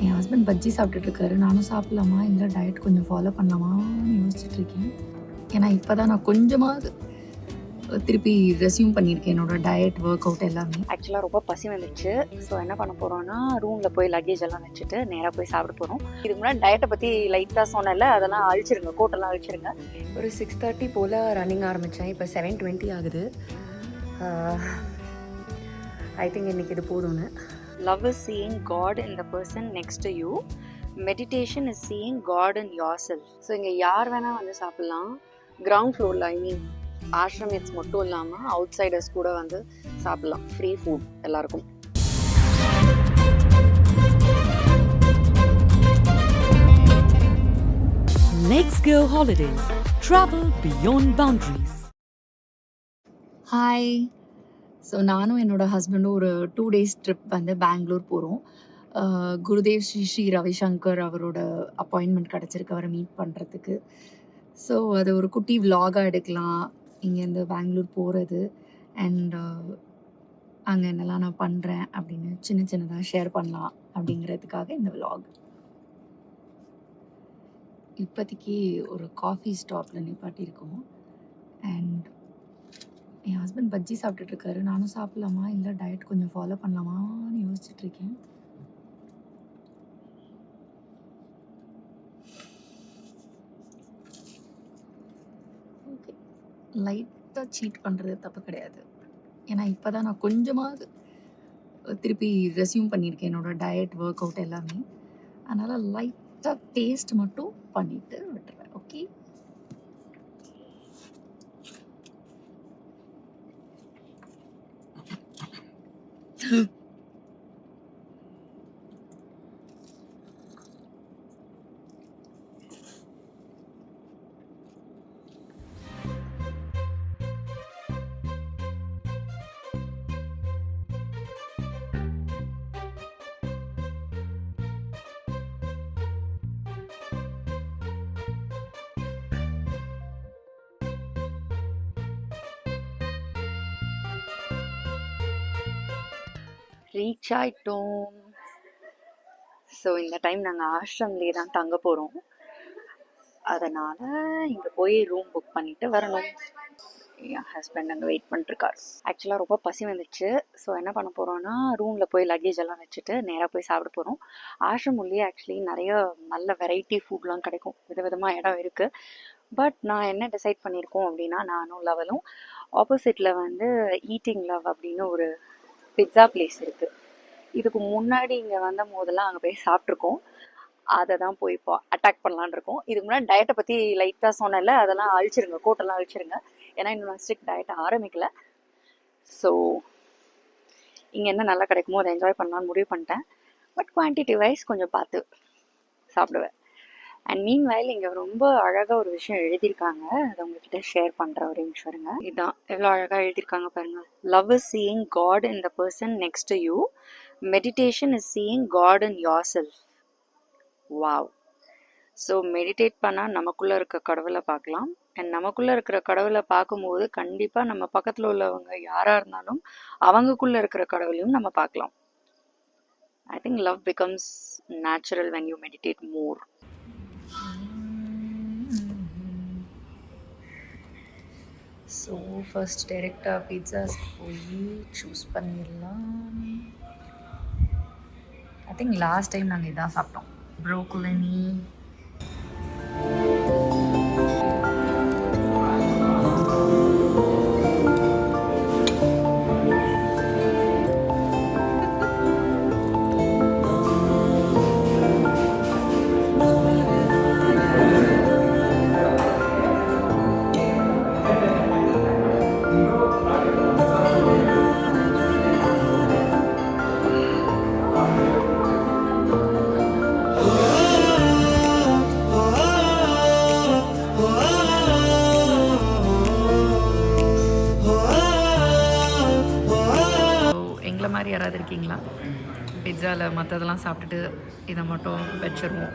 என் husband bajji சாப்பிட்டுட்ருக்காரு. நானும் சாப்பிடலாமா இல்லை டயட் கொஞ்சம் ஃபாலோ பண்ணலாமான்னு யோசிச்சுட்ருக்கேன். ஏன்னா இப்போ தான் நான் கொஞ்சமாவது திருப்பி ரெஸ்யூம் பண்ணியிருக்கேன் என்னோடய டயட் ஒர்க் அவுட் எல்லாமே. ஆக்சுவலாக ரொம்ப பசி வந்துடுச்சு. ஸோ என்ன பண்ண போகிறோன்னா, ரூமில் போய் லக்கேஜ் எல்லாம் வச்சுட்டு நேராக போய் சாப்பிட போகிறோம். இதுக்கு முன்னாடி டயட்டை பற்றி லைட்டாக சொன்னல, அதெல்லாம் அழிச்சிருங்க, கோட்டெல்லாம் அழிச்சிருங்க. ஒரு 6:30 போல் ரன்னிங் ஆரம்பித்தேன். இப்போ 7:20 ஆகுது. ஐ திங்க் இன்றைக்கி இது போதும்னு. Love is seeing God in the person next to you. Meditation is seeing God in yourself. So இங்கே யார் வேணால் வந்து சாப்பிட்லாம். கிரவுண்ட் ஃப்ளோரில், ஐ மீன் ஆஷ்ரமிட்ஸ் மட்டும் இல்லாமல் அவுட் சைடர்ஸ் கூட வந்து சாப்பிட்லாம். ஃப்ரீ ஃபுட் எல்லாருக்கும். Let's go holidays. Travel beyond boundaries. Hi. So நானும் என்னோடய ஹஸ்பண்டும் ஒரு 2 days ட்ரிப் வந்து பெங்களூர் போகிறோம். குருதேவ் ஸ்ரீ ஸ்ரீ ரவிசங்கர் அவரோட அப்பாயின்மெண்ட் கிடச்சிருக்கு அவரை மீட் பண்ணுறதுக்கு. ஸோ அது ஒரு குட்டி விலாகாக எடுக்கலாம், இங்கேருந்து பெங்களூர் போகிறது அண்ட் அங்கே என்னெல்லாம் நான் பண்ணுறேன் அப்படின்னு சின்னதாக ஷேர் பண்ணலாம் அப்படிங்கிறதுக்காக இந்த விலாக். இப்போதைக்கு ஒரு காஃபி ஸ்டாப்பில் நிப்பாட்டியிருக்கோம் அண்ட் என் ஹஸ்பண்ட் பஜ்ஜி சாப்பிட்டுட்ருக்காரு. நானும் சாப்பிடலாமா இல்லை டயட் கொஞ்சம் ஃபாலோ பண்ணலாமான்னு யோசிச்சுட்ருக்கேன். ஓகே, லைட்டாக சீட் பண்ணுறது தப்பு கிடையாது. ஏன்னா இப்போ தான் நான் கொஞ்சமாவது திருப்பி ரெஸ்யூம் பண்ணியிருக்கேன் என்னோடய டயட் ஒர்க் அவுட் எல்லாமே. அதனால் லைட்டாக டேஸ்ட் மட்டும் பண்ணிவிட்டு விட்டுருவேன். ஓகே. ரீச் ஆகிட்டோம். ஸோ இந்த டைம் நாங்கள் ஆஷ்ரம்லேயே தான் தங்க போகிறோம். அதனால் இங்கே போய் ரூம் புக் பண்ணிவிட்டு வரணும். என் ஹஸ்பண்ட் அங்கே வெயிட் பண்ணிட்டுருக்காரு. ஆக்சுவலாக ரொம்ப பசி வந்துடுச்சு. ஸோ என்ன பண்ண போகிறோன்னா, ரூமில் போய் லக்கேஜ் எல்லாம் வச்சுட்டு நேராக போய் சாப்பிட போகிறோம். ஆஷ்ரம் உள்ளே ஆக்சுவலி நிறைய நல்ல வெரைட்டி ஃபுட்லாம் கிடைக்கும். விதவிதமாக இடம் இருக்குது. பட் நான் என்ன டிசைட் பண்ணியிருக்கோம் அப்படின்னா, நானும் லவலும் ஆப்போசிட்டில் வந்து ஈட்டிங் லவ் அப்படின்னு ஒரு பிட்ஸா பிளேஸ் இருக்குது. இதுக்கு முன்னாடி இங்கே வந்த போதெல்லாம் அங்கே போய் சாப்பிட்ருக்கோம். அதை தான் போய் இப்போ அட்டாக் பண்ணலான் இருக்கோம். இதுக்கு முன்னாடி டயட்டை பற்றி லைட்டாக சொன்னல, அதெல்லாம் அழிச்சிருங்க, கோட்டெல்லாம் அழிச்சிருங்க. ஏன்னா இன்னும் நான் ஸ்ட்ரிக்ட் டயட்டை ஆரம்பிக்கல. ஸோ இங்கே என்ன நல்லா கிடைக்குமோ அதை என்ஜாய் பண்ணலான்னு முடிவு பண்ணிட்டேன். பட் குவான்டிட்டி வைஸ் கொஞ்சம் பார்த்து சாப்பிடுவேன். அண்ட் மீன் வயல் இங்கே ரொம்ப அழகாக ஒரு விஷயம் எழுதியிருக்காங்க. அதை உங்ககிட்ட ஷேர் பண்ணுற ஒரு நிமிஷம் இருங்க. இதுதான் எவ்வளோ அழகாக எழுதியிருக்காங்க பாருங்கள். Love is seeing God in the person next to you. Meditation is seeing God in yourself. Wow. So meditate பண்ணால் நமக்குள்ளே இருக்க கடவுளை பார்க்கலாம். அண்ட் நமக்குள்ளே இருக்கிற கடவுளை பார்க்கும்போது கண்டிப்பாக நம்ம பக்கத்தில் உள்ளவங்க யாராக இருந்தாலும் அவங்களுக்குள்ளே இருக்கிற கடவுளையும் நம்ம பார்க்கலாம். I think love becomes natural when you meditate more. So first டைரெக்டாக பிட்ஸாஸ் போய் சூஸ் பண்ணிடலாம். ஐ திங்க் லாஸ்ட் டைம் நாங்கள் இதான் சாப்பிட்டோம், ப்ரோக்கோலி. மாதிரி யாராவது இருக்கீங்களா? பிட்ஸாவில் மற்றதெல்லாம் சாப்பிட்டுட்டு இதை மட்டும் வச்சிருவோம்.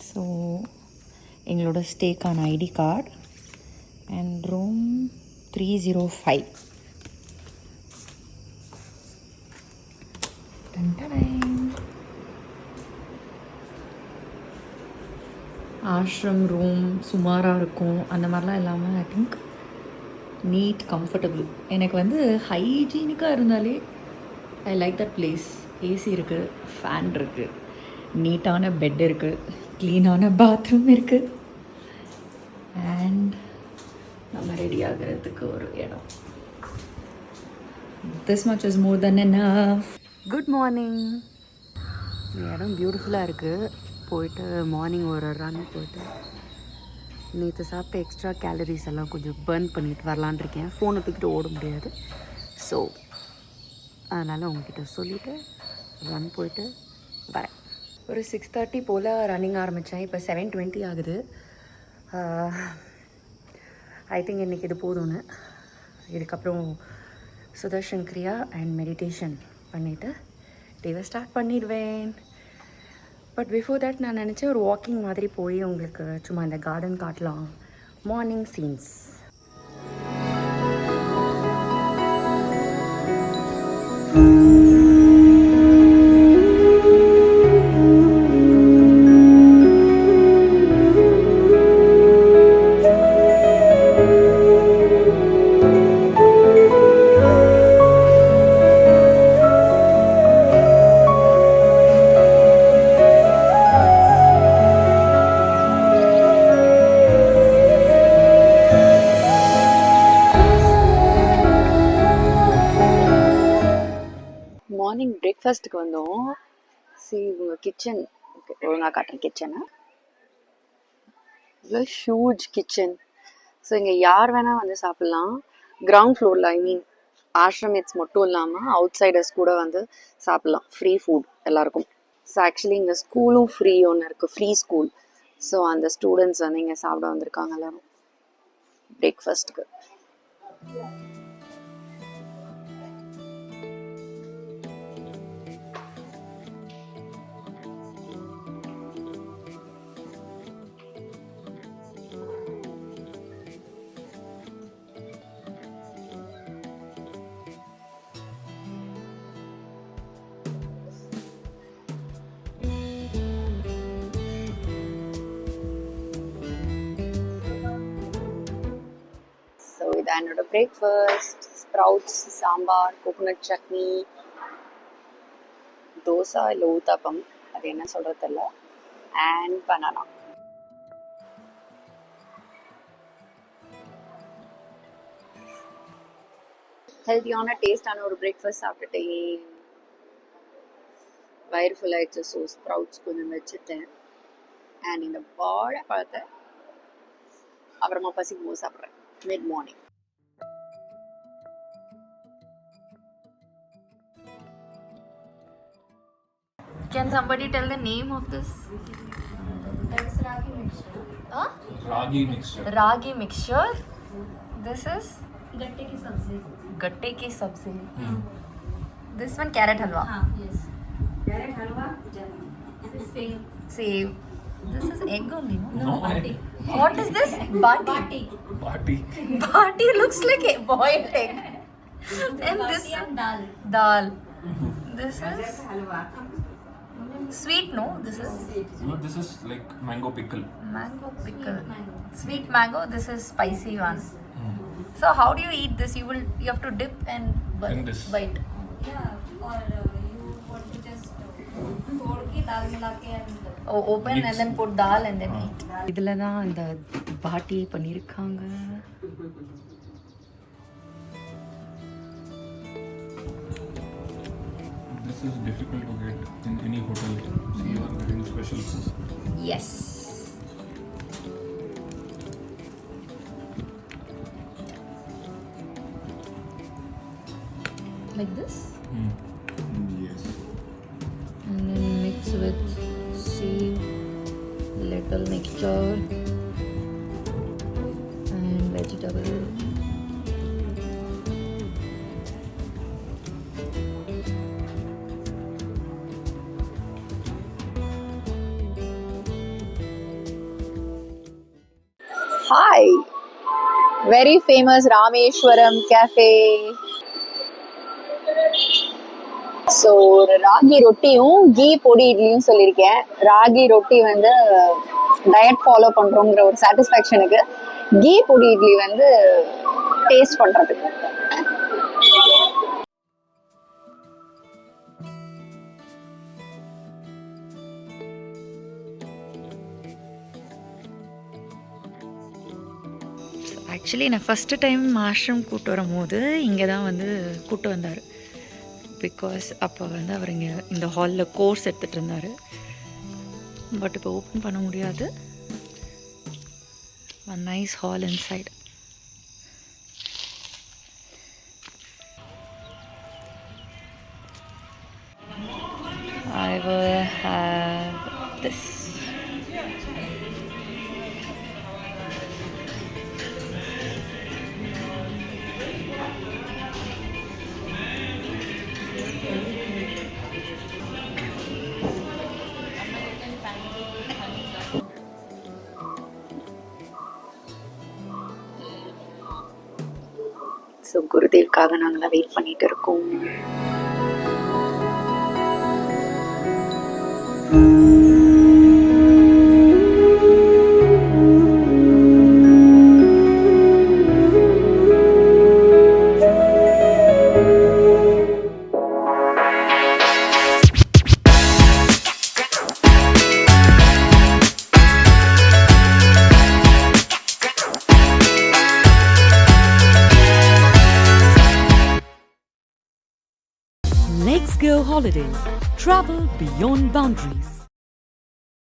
ஸோ எங்களோட ஸ்டேக்கான ID card and room 305. Ashram room சுமாராக இருக்கும் அந்த மாதிரிலாம் இல்லாமல் ஐ திங்க் நீட் கம்ஃபர்டபுள். எனக்கு வந்து ஹைஜீனிக்காக இருந்தாலே I like that place. AC இருக்குது, ஃபேன் இருக்குது, நீட்டான பெட் இருக்குது, க்ளீனான பாத்ரூம் இருக்குது, அண்ட் நம்ம ரெடி ஆகிறதுக்கு ஒரு இடம். This much is more then enough. Good morning. இந்த இடம் பியூட்டிஃபுல்லாக இருக்குது. போயிட்டு மார்னிங் ஒரு ரன் போயிட்டு நேற்று சாப்பிட்ட எக்ஸ்ட்ரா கேலரிஸ் எல்லாம் கொஞ்சம் பர்ன் பண்ணிட்டு வரலான் இருக்கேன். ஃபோனை தூக்கிட்டு ஓட முடியாது. ஸோ அதனால் உங்ககிட்ட சொல்லிவிட்டு ரன் போயிட்டு வரேன். ஒரு 6:30 போல் ரன்னிங் ஆரம்பித்தேன். இப்போ 7:20 ஆகுது. ஐ திங்க் இன்றைக்கி இது போதும்னு. இதுக்கப்புறம் சுதர்ஷன் கிரியா அண்ட் மெடிடேஷன் பண்ணிவிட்டு டேவை ஸ்டார்ட் பண்ணிடுவேன். பட் பிஃபோர் தட் நான் நினச்சேன் ஒரு வாக்கிங் மாதிரி போய் உங்களுக்கு சும்மா இந்த கார்டன் காட்டலாம். Morning scenes. மார்னிங் பிரேக்ஃபாஸ்ட்டுக்கு வந்தோம். சரி உங்கள் கிச்சன் ஓகே ஒழுங்காக காட்டுறேன் கிச்சனை. இவ்வளோ ஹியூஜ் கிச்சன். ஸோ இங்கே யார் வேணால் வந்து சாப்பிட்லாம். கிரவுண்ட் ஃப்ளோரில் ஐ மீன் ஆஷ்ரமேட்ஸ் மட்டும் இல்லாமல் அவுட் சைடர்ஸ் கூட வந்து சாப்பிட்லாம். ஃப்ரீ ஃபுட் எல்லாருக்கும். ஸோ ஆக்சுவலி இங்கே ஸ்கூலும் ஃப்ரீ ஒன்று இருக்குது, ஃப்ரீ ஸ்கூல். ஸோ அந்த ஸ்டூடெண்ட்ஸ் வந்து இங்கே சாப்பிட வந்திருக்காங்க எல்லோரும் பிரேக்ஃபாஸ்ட்டுக்கு. ஸோ இதான் என்னோட breakfast. Sprouts, sambar, coconut chutney, dosa இல்லை ஊத்தாப்பம், அது என்ன சொல்கிறது தெரியல, அண்ட் பனானா. ஹெல்த்தியான டேஸ்டான ஒரு பிரேக்ஃபாஸ்ட் சாப்பிட்டுட்டே வயிறு ஃபுல் ஆயிடுச்சு. ஸோ ஸ்ப்ரவுட்ஸ் கொஞ்சம் வச்சுட்டேன். அண்ட் இந்த வாழைப்பழத்தை அப்புறமா பசிக்கும் போது சாப்பிட்றேன் mid morning. Can somebody tell the name of this? That is ragi mixture. Huh? Ragi mixture. Ragi mixture. This is Gatte ki sabzi. gatte ki sabzi. This one carrot halwa. Yes. Carrot halwa. This is same. Save. This is egg only, no? No, Bati. What is this? Bati. Bati. Bati looks like a boiled egg. And this Bati and dal. dal. This is sweet, no? This is No, this is like mango pickle. mango pickle. Mango. Sweet mango. This is spicy one. So how do you eat this? You have to dip and In this. bite. Yeah. Or you want to just tod ke dal mila ke and Oh, open Mix. and then put dal and then eat. இதுல தான் அந்த பாட்டி பண்ணிருக்காங்க. This is difficult to get in any hotel. So you are getting special food. Yes. Like this, Yes. and then mix with sieve, little mixture and vegetable. Hi, very famous Rameshwaram cafe. So ஒரு ragi ரொட்டியும் key பொடி இட்லியும் சொல்லியிருக்கேன். ராகி ரொட்டி வந்து diet follow பண்ணுறோங்கிற ஒரு சாட்டிஸ்ஃபேக்ஷனுக்கு, key பொடி இட்லி வந்து taste பண்ணுறதுக்கு. ஆக்சுவலி நான் ஃபஸ்ட்டு டைம் ஆஷ்ரம் கூட்டு வரும்போது இங்கே தான் வந்து கூட்டு வந்தார். பிகாஸ் அப்போ வந்து அவர் இங்கே இந்த ஹாலில் கோர்ஸ் எடுத்துகிட்டு இருந்தார். பட் இப்போ ஓப்பன் பண்ண முடியாது. a nice hall inside. I will have this. So குருதேவ்காக நாங்களாம் வெயிட் பண்ணிட்டு இருக்கோம். Let's go holidays. Travel beyond boundaries.